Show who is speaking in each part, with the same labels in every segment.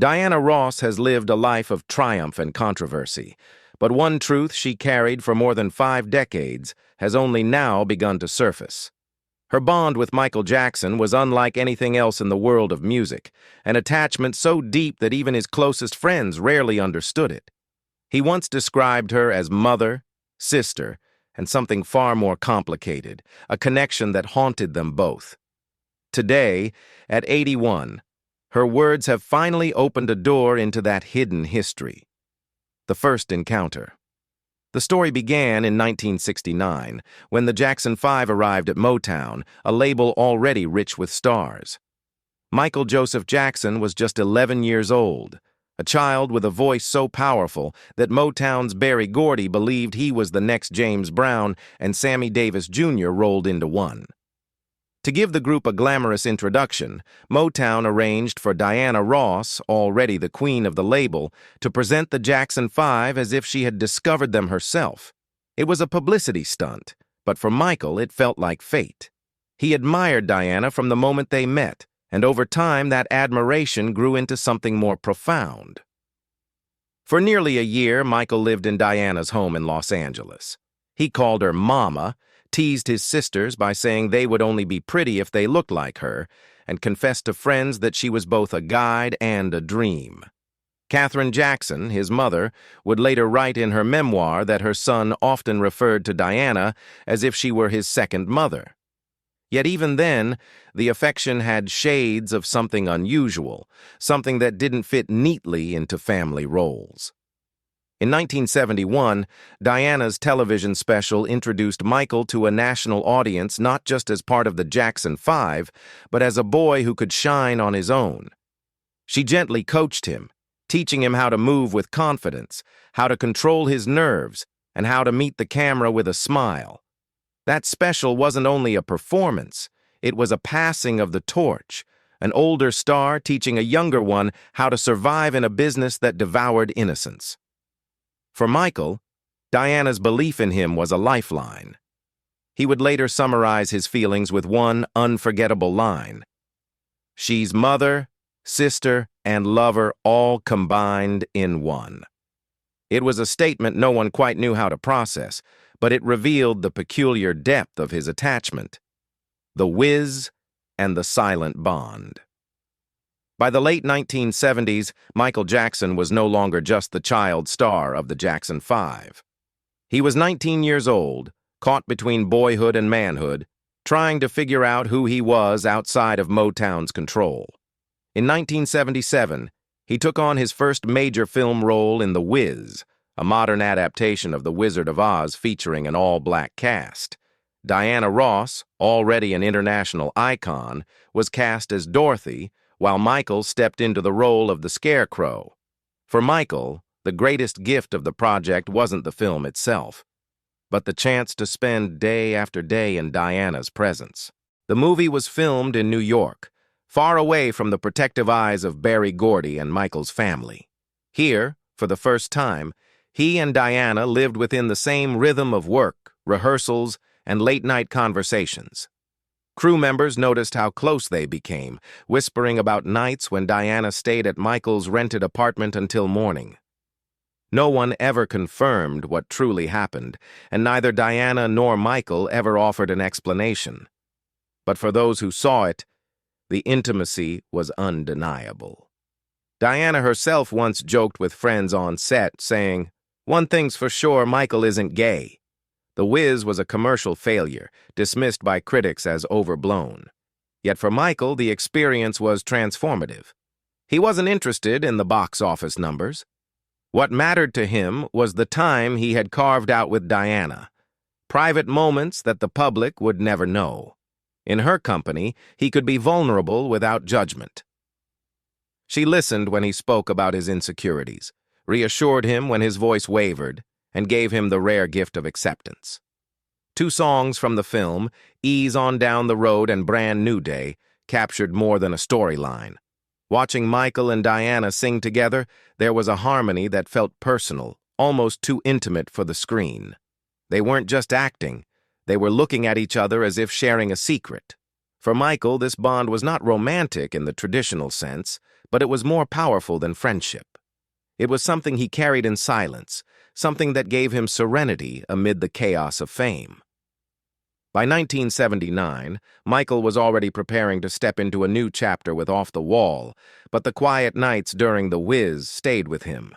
Speaker 1: Diana Ross has lived a life of triumph and controversy, but one truth she carried for more than 5 decades has only now begun to surface. Her bond with Michael Jackson was unlike anything else in the world of music, an attachment so deep that even his closest friends rarely understood it. He once described her as mother, sister, and something far more complicated, a connection that haunted them both. Today, at 81, her words have finally opened a door into that hidden history. The first encounter. The story began in 1969, when the Jackson 5 arrived at Motown, a label already rich with stars. Michael Joseph Jackson was just 11 years old, a child with a voice so powerful that Motown's Berry Gordy believed he was the next James Brown, and Sammy Davis Jr. rolled into one. To give the group a glamorous introduction, Motown arranged for Diana Ross, already the queen of the label, to present the Jackson 5 as if she had discovered them herself. It was a publicity stunt, but for Michael it felt like fate. He admired Diana from the moment they met, and over time that admiration grew into something more profound. For nearly a year, Michael lived in Diana's home in Los Angeles. He called her Mama, teased his sisters by saying they would only be pretty if they looked like her, and confessed to friends that she was both a guide and a dream. Katherine Jackson, his mother, would later write in her memoir that her son often referred to Diana as if she were his second mother. Yet even then, the affection had shades of something unusual, something that didn't fit neatly into family roles. In 1971, Diana's television special introduced Michael to a national audience not just as part of the Jackson 5, but as a boy who could shine on his own. She gently coached him, teaching him how to move with confidence, how to control his nerves, and how to meet the camera with a smile. That special wasn't only a performance, it was a passing of the torch, an older star teaching a younger one how to survive in a business that devoured innocence. For Michael, Diana's belief in him was a lifeline. He would later summarize his feelings with one unforgettable line: "She's mother, sister, and lover all combined in one." It was a statement no one quite knew how to process, but it revealed the peculiar depth of his attachment, the whiz and the silent bond. By the late 1970s, Michael Jackson was no longer just the child star of the Jackson 5. He was 19 years old, caught between boyhood and manhood, trying to figure out who he was outside of Motown's control. In 1977, he took on his first major film role in The Wiz, a modern adaptation of The Wizard of Oz featuring an all-black cast. Diana Ross, already an international icon, was cast as Dorothy, while Michael stepped into the role of the Scarecrow. For Michael, the greatest gift of the project wasn't the film itself, but the chance to spend day after day in Diana's presence. The movie was filmed in New York, far away from the protective eyes of Berry Gordy and Michael's family. Here, for the first time, he and Diana lived within the same rhythm of work, rehearsals, and late-night conversations. Crew members noticed how close they became, whispering about nights when Diana stayed at Michael's rented apartment until morning. No one ever confirmed what truly happened, and neither Diana nor Michael ever offered an explanation. But for those who saw it, the intimacy was undeniable. Diana herself once joked with friends on set, saying, "One thing's for sure, Michael isn't gay." The Wiz was a commercial failure, dismissed by critics as overblown. Yet for Michael, the experience was transformative. He wasn't interested in the box office numbers. What mattered to him was the time he had carved out with Diana, private moments that the public would never know. In her company, he could be vulnerable without judgment. She listened when he spoke about his insecurities, reassured him when his voice wavered, and gave him the rare gift of acceptance. 2 songs from the film, Ease on Down the Road and Brand New Day, captured more than a storyline. Watching Michael and Diana sing together, there was a harmony that felt personal, almost too intimate for the screen. They weren't just acting, they were looking at each other as if sharing a secret. For Michael, this bond was not romantic in the traditional sense, but it was more powerful than friendship. It was something he carried in silence, something that gave him serenity amid the chaos of fame. By 1979, Michael was already preparing to step into a new chapter with Off the Wall, but the quiet nights during The Wiz stayed with him.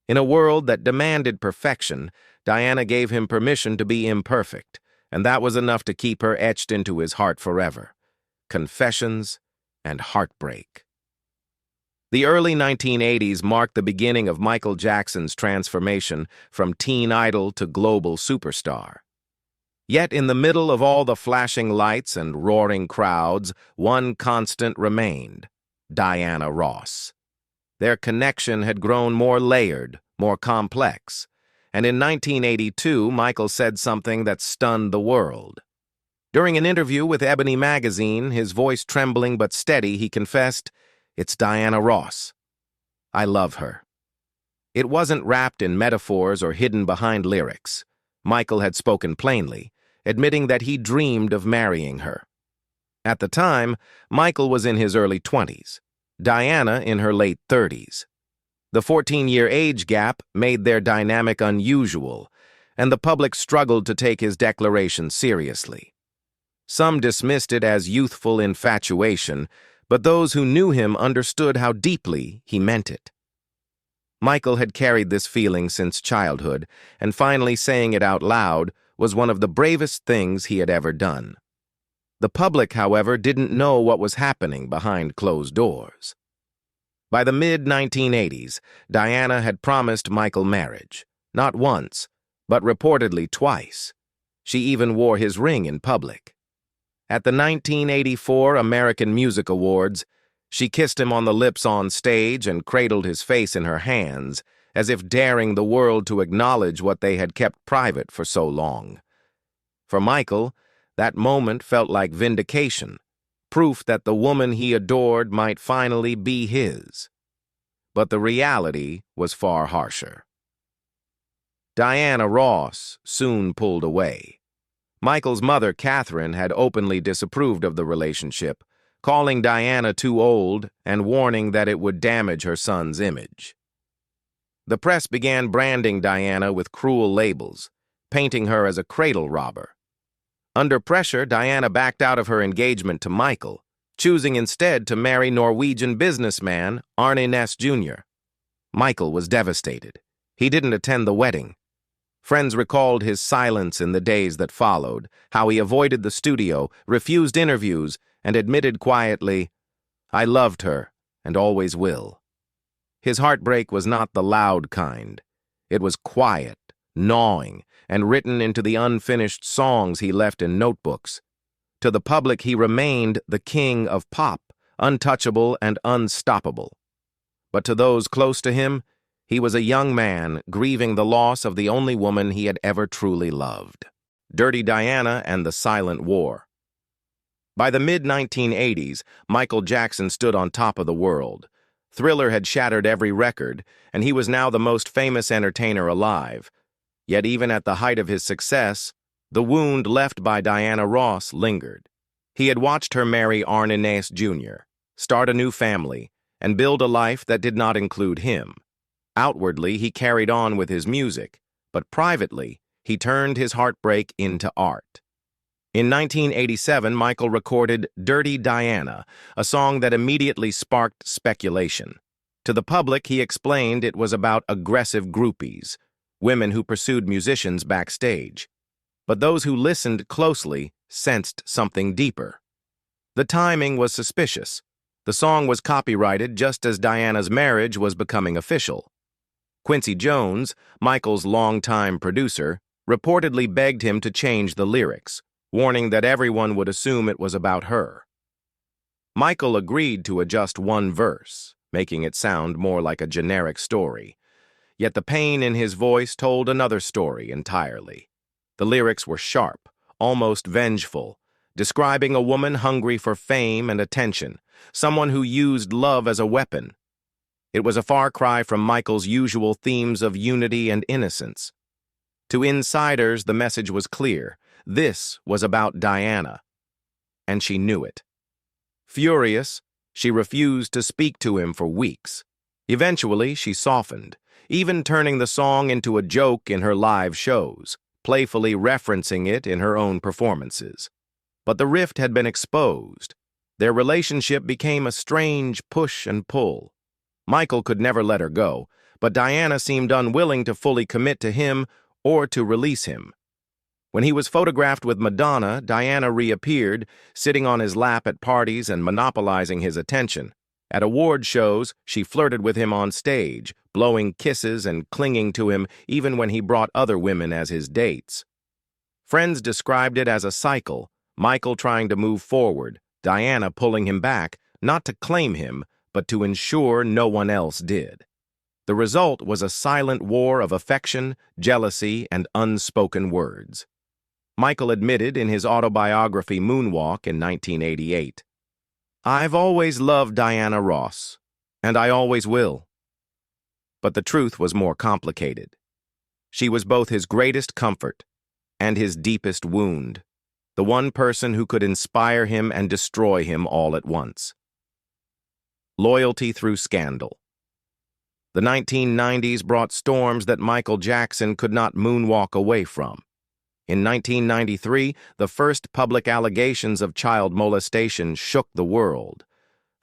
Speaker 1: In a world that demanded perfection, Diana gave him permission to be imperfect, and that was enough to keep her etched into his heart forever. Confessions and heartbreak. The early 1980s marked the beginning of Michael Jackson's transformation from teen idol to global superstar. Yet in the middle of all the flashing lights and roaring crowds, one constant remained: Diana Ross. Their connection had grown more layered, more complex, and in 1982, Michael said something that stunned the world. During an interview with Ebony magazine, his voice trembling but steady, he confessed, "It's Diana Ross. I love her." It wasn't wrapped in metaphors or hidden behind lyrics. Michael had spoken plainly, admitting that he dreamed of marrying her. At the time, Michael was in his early 20s, Diana in her late 30s. The 14-year age gap made their dynamic unusual, and the public struggled to take his declaration seriously. Some dismissed it as youthful infatuation, but those who knew him understood how deeply he meant it. Michael had carried this feeling since childhood, and finally saying it out loud was one of the bravest things he had ever done. The public, however, didn't know what was happening behind closed doors. By the mid-1980s, Diana had promised Michael marriage, not once, but reportedly twice. She even wore his ring in public. At the 1984 American Music Awards, she kissed him on the lips on stage and cradled his face in her hands, as if daring the world to acknowledge what they had kept private for so long. For Michael, that moment felt like vindication, proof that the woman he adored might finally be his. But the reality was far harsher. Diana Ross soon pulled away. Michael's mother, Catherine, had openly disapproved of the relationship, calling Diana too old and warning that it would damage her son's image. The press began branding Diana with cruel labels, painting her as a cradle robber. Under pressure, Diana backed out of her engagement to Michael, choosing instead to marry Norwegian businessman Arne Næss Jr. Michael was devastated. He didn't attend the wedding. Friends recalled his silence in the days that followed, how he avoided the studio, refused interviews, and admitted quietly, "I loved her and always will." His heartbreak was not the loud kind. It was quiet, gnawing, and written into the unfinished songs he left in notebooks. To the public, he remained the king of pop, untouchable and unstoppable. But to those close to him, he was a young man grieving the loss of the only woman he had ever truly loved. Dirty Diana and the Silent War. By the mid-1980s, Michael Jackson stood on top of the world. Thriller had shattered every record, and he was now the most famous entertainer alive. Yet even at the height of his success, the wound left by Diana Ross lingered. He had watched her marry Arne Næss Jr., start a new family, and build a life that did not include him. Outwardly, he carried on with his music, but privately, he turned his heartbreak into art. In 1987, Michael recorded Dirty Diana, a song that immediately sparked speculation. To the public, he explained it was about aggressive groupies, women who pursued musicians backstage. But those who listened closely sensed something deeper. The timing was suspicious. The song was copyrighted just as Diana's marriage was becoming official. Quincy Jones, Michael's longtime producer, reportedly begged him to change the lyrics, warning that everyone would assume it was about her. Michael agreed to adjust one verse, making it sound more like a generic story. Yet the pain in his voice told another story entirely. The lyrics were sharp, almost vengeful, describing a woman hungry for fame and attention, someone who used love as a weapon. It was a far cry from Michael's usual themes of unity and innocence. To insiders, the message was clear. This was about Diana, and she knew it. Furious, She refused to speak to him for weeks. Eventually, she softened, even turning the song into a joke in her live shows, playfully referencing it in her own performances. But the rift had been exposed. Their relationship became a strange push and pull. Michael could never let her go, but Diana seemed unwilling to fully commit to him or to release him. When he was photographed with Madonna, Diana reappeared, sitting on his lap at parties and monopolizing his attention. At award shows, she flirted with him on stage, blowing kisses and clinging to him even when he brought other women as his dates. Friends described it as a cycle, Michael trying to move forward, Diana pulling him back, not to claim him, but to ensure no one else did. The result was a silent war of affection, jealousy, and unspoken words. Michael admitted in his autobiography Moonwalk in 1988, "I've always loved Diana Ross, and I always will." But the truth was more complicated. She was both his greatest comfort and his deepest wound, the one person who could inspire him and destroy him all at once. Loyalty through scandal. The 1990s brought storms that Michael Jackson could not moonwalk away from. In 1993, the first public allegations of child molestation shook the world.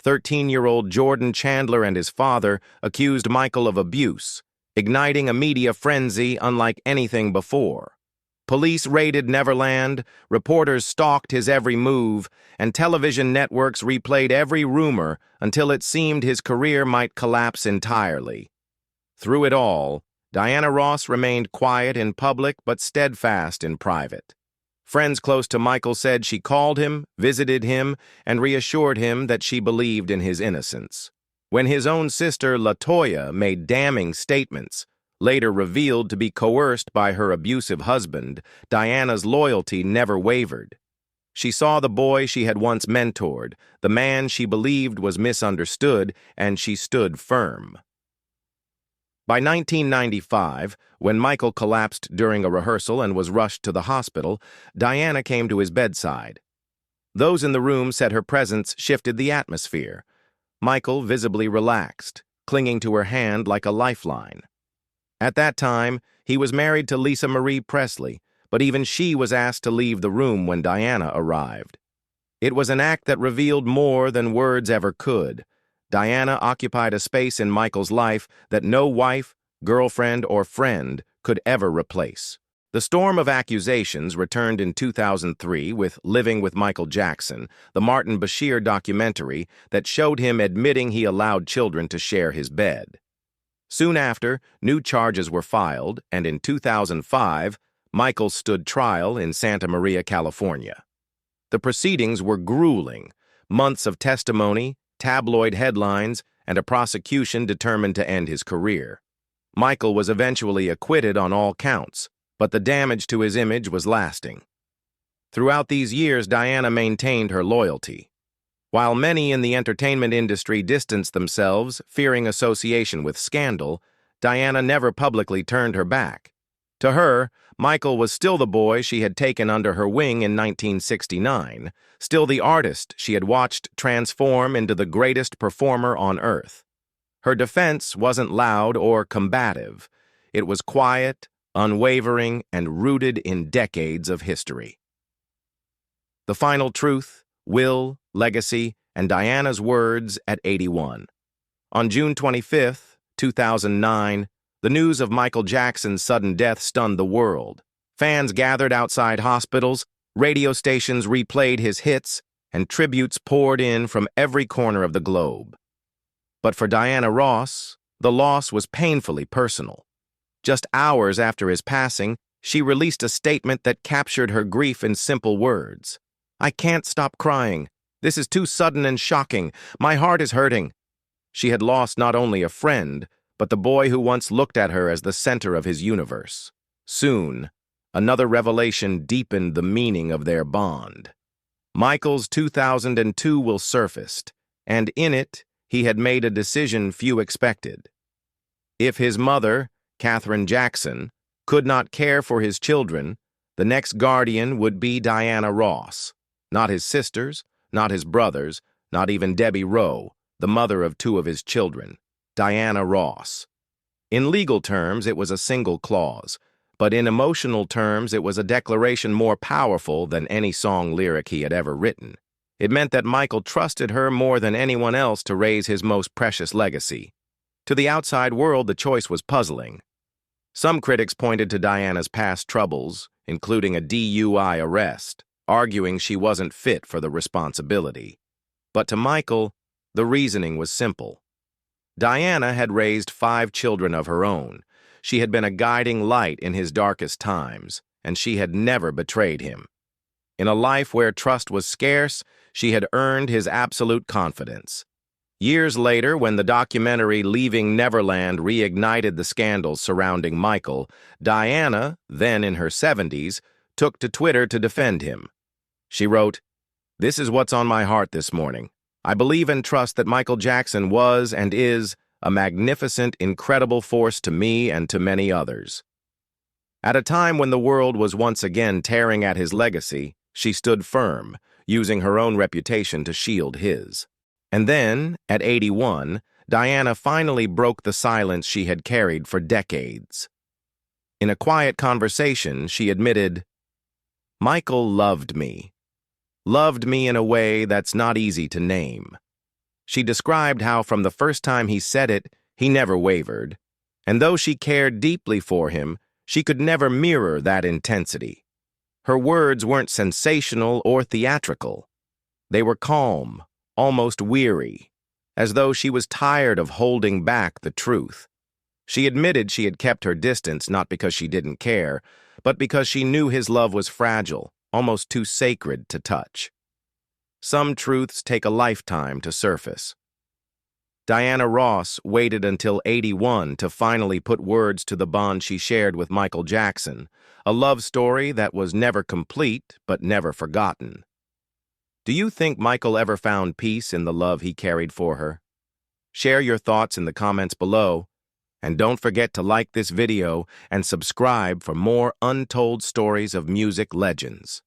Speaker 1: 13-year-old Jordan Chandler and his father accused Michael of abuse, igniting a media frenzy unlike anything before. Police raided Neverland, reporters stalked his every move, and television networks replayed every rumor until it seemed his career might collapse entirely. Through it all, Diana Ross remained quiet in public but steadfast in private. Friends close to Michael said she called him, visited him, and reassured him that she believed in his innocence. When his own sister, LaToya, made damning statements, later revealed to be coerced by her abusive husband, Diana's loyalty never wavered. She saw the boy she had once mentored, the man she believed was misunderstood, and she stood firm. By 1995, when Michael collapsed during a rehearsal and was rushed to the hospital, Diana came to his bedside. Those in the room said her presence shifted the atmosphere. Michael visibly relaxed, clinging to her hand like a lifeline. At that time, he was married to Lisa Marie Presley, but even she was asked to leave the room when Diana arrived. It was an act that revealed more than words ever could. Diana occupied a space in Michael's life that no wife, girlfriend, or friend could ever replace. The storm of accusations returned in 2003 with Living with Michael Jackson, the Martin Bashir documentary that showed him admitting he allowed children to share his bed. Soon after, new charges were filed, and in 2005, Michael stood trial in Santa Maria, California. The proceedings were grueling, months of testimony, tabloid headlines, and a prosecution determined to end his career. Michael was eventually acquitted on all counts, but the damage to his image was lasting. Throughout these years, Diana maintained her loyalty. While many in the entertainment industry distanced themselves, fearing association with scandal, Diana never publicly turned her back. To her, Michael was still the boy she had taken under her wing in 1969, still the artist she had watched transform into the greatest performer on earth. Her defense wasn't loud or combative. It was quiet, unwavering, and rooted in decades of history. The final truth, will, legacy, and Diana's words at 81. On June 25, 2009, the news of Michael Jackson's sudden death stunned the world. Fans gathered outside hospitals, radio stations replayed his hits, and tributes poured in from every corner of the globe. But for Diana Ross, the loss was painfully personal. Just hours after his passing, she released a statement that captured her grief in simple words. "I can't stop crying. This is too sudden and shocking. My heart is hurting." She had lost not only a friend, but the boy who once looked at her as the center of his universe. Soon, another revelation deepened the meaning of their bond. Michael's 2002 will surfaced, and in it, he had made a decision few expected. If his mother, Katherine Jackson, could not care for his children, the next guardian would be Diana Ross. Not his sisters, not his brothers, not even Debbie Rowe, the mother of two of his children, Diana Ross. In legal terms, it was a single clause, but in emotional terms, it was a declaration more powerful than any song lyric he had ever written. It meant that Michael trusted her more than anyone else to raise his most precious legacy. To the outside world, the choice was puzzling. Some critics pointed to Diana's past troubles, including a DUI arrest, arguing she wasn't fit for the responsibility. But to Michael, the reasoning was simple. Diana had raised 5 children of her own. She had been a guiding light in his darkest times, and she had never betrayed him. In a life where trust was scarce, she had earned his absolute confidence. Years later, when the documentary Leaving Neverland reignited the scandals surrounding Michael, Diana, then in her 70s, took to Twitter to defend him. She wrote, "This is what's on my heart this morning. I believe and trust that Michael Jackson was and is a magnificent, incredible force to me and to many others." At a time when the world was once again tearing at his legacy, she stood firm, using her own reputation to shield his. And then, at 81, Diana finally broke the silence she had carried for decades. In a quiet conversation, she admitted, "Michael loved me in a way that's not easy to name." She described how from the first time he said it, he never wavered, and though she cared deeply for him, she could never mirror that intensity. Her words weren't sensational or theatrical. They were calm, almost weary, as though she was tired of holding back the truth. She admitted she had kept her distance not because she didn't care, but because she knew his love was fragile, almost too sacred to touch. Some truths take a lifetime to surface. Diana Ross waited until 81 to finally put words to the bond she shared with Michael Jackson, a love story that was never complete but never forgotten. Do you think Michael ever found peace in the love he carried for her? Share your thoughts in the comments below, and don't forget to like this video and subscribe for more untold stories of music legends.